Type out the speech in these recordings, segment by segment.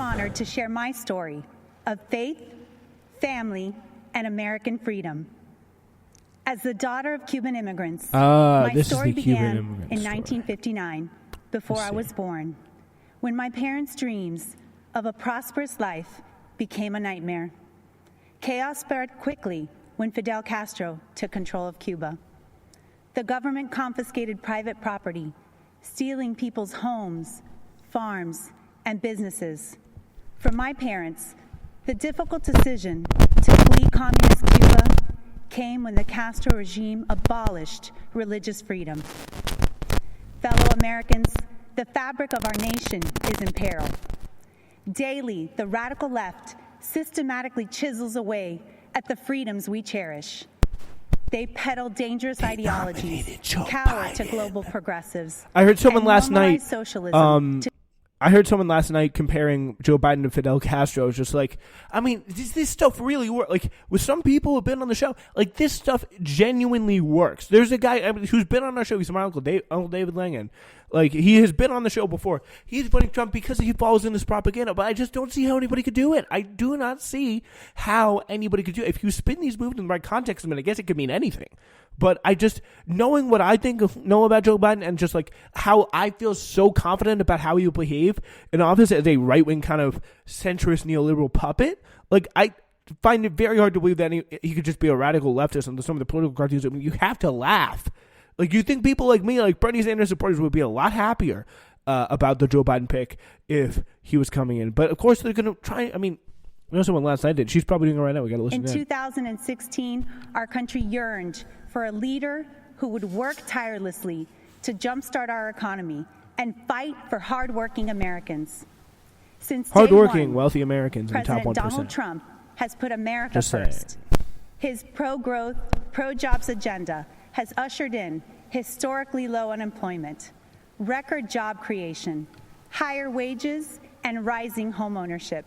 am honored to share my story of faith, family, and American freedom. As the daughter of Cuban immigrants, my story began in 1959, before I was born, when my parents' dreams of a prosperous life became a nightmare. Chaos spread quickly when Fidel Castro took control of Cuba. The government confiscated private property, stealing people's homes, farms, and businesses. For my parents, the difficult decision to flee communist Cuba came when the Castro regime abolished religious freedom. Fellow Americans, the fabric of our nation is in peril. Daily, the radical left systematically chisels away at the freedoms we cherish. They peddle dangerous ideologies, cower to global progressives. I heard someone last night. Socialism I heard someone last night comparing Joe Biden to Fidel Castro. It's just like, I mean, this stuff really works. Like, with some people who've been on the show, like, this stuff genuinely works. There's a guy who's been on our show. He's my Uncle David Langan. Like, he has been on the show before. He's voting Trump because he follows in this propaganda, but I just don't see how anybody could do it. I do not see how anybody could do it. If you spin these moves in the right context, I mean, I guess it could mean anything. But I just, knowing what I know about Joe Biden and just like how I feel so confident about how he will behave in office as a right-wing kind of centrist neoliberal puppet, like, I find it very hard to believe that he could just be a radical leftist under some of the political cartoons. I mean, you have to laugh. Like, you think people like me, like Bernie Sanders supporters, would be a lot happier about the Joe Biden pick if he was coming in. But, of course, they're going to try. I mean, I know someone last night did. She's probably doing it right now. We got to listen to In 2016, our country yearned for a leader who would work tirelessly to jumpstart our economy and fight for hardworking Americans. Since hardworking, wealthy Americans in the top 1%. President Donald Trump has put America first. His pro-growth, pro-jobs agenda has ushered in historically low unemployment, record job creation, higher wages, and rising home ownership.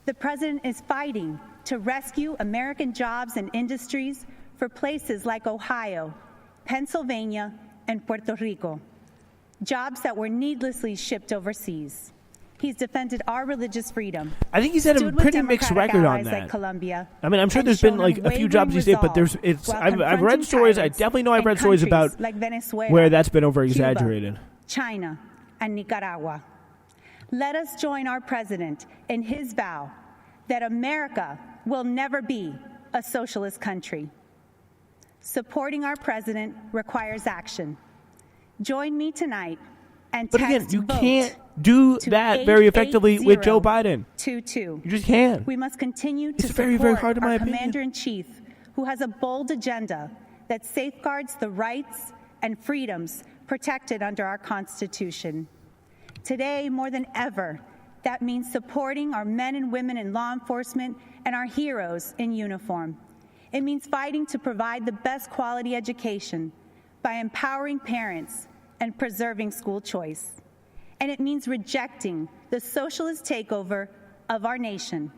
The president is fighting to rescue American jobs and industries for places like Ohio, Pennsylvania, and Puerto Rico, jobs that were needlessly shipped overseas. He's defended our religious freedom. I think he's had a pretty mixed record on that. Like Colombia, I mean, I'm sure there's been like a few jobs he did, but I've read stories. I definitely know I've read stories about like Venezuela, where that's been over exaggerated. Cuba, China, and Nicaragua. Let us join our president in his vow that America will never be a socialist country. Supporting our president requires action. Join me tonight and but again, you can't do that very effectively with Joe Biden. 22. You just can't. We must continue to support very hard, in my our opinion. commander-in-chief, who has a bold agenda that safeguards the rights and freedoms protected under our Constitution. Today, more than ever, that means supporting our men and women in law enforcement and our heroes in uniform. It means fighting to provide the best quality education by empowering parents and preserving school choice. And it means rejecting the socialist takeover of our nation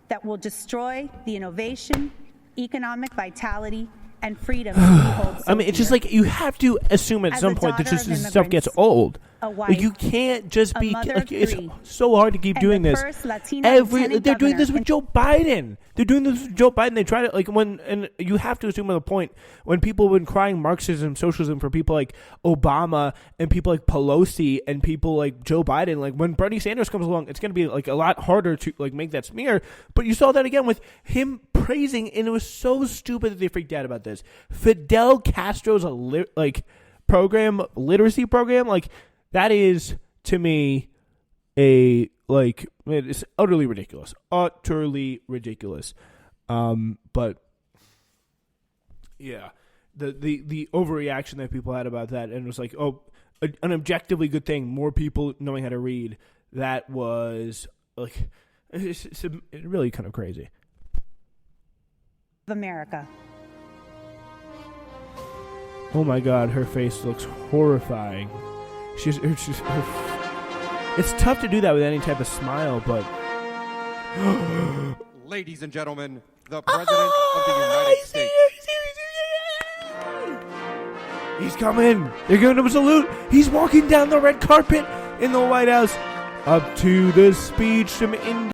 that will destroy the innovation, economic vitality, and freedom we hold so I mean, it's just like you have to assume at some point that this stuff gets old. Like, you can't just be like, it's so hard to keep doing this. They're doing this with Joe Biden. They're doing this with Joe Biden. They try to and you have to assume at the point when people have been crying Marxism, socialism for people like Obama and people like Pelosi and people like Joe Biden. Like, when Bernie Sanders comes along, it's going to be like a lot harder to like make that smear. But you saw that again with him praising, and it was so stupid that they freaked out about this. Fidel Castro's literacy program, like. That is, to me, it's utterly ridiculous. Utterly ridiculous. But, yeah, the overreaction that people had about that, and it was like, an objectively good thing, more people knowing how to read, that was, like, it's really kind of crazy. America. Oh, my God, her face looks horrifying. It's tough to do that with any type of smile, but ladies and gentlemen, the President of the United States. He's coming. They're giving him a salute. He's walking down the red carpet in the White House. Up to the speech from India.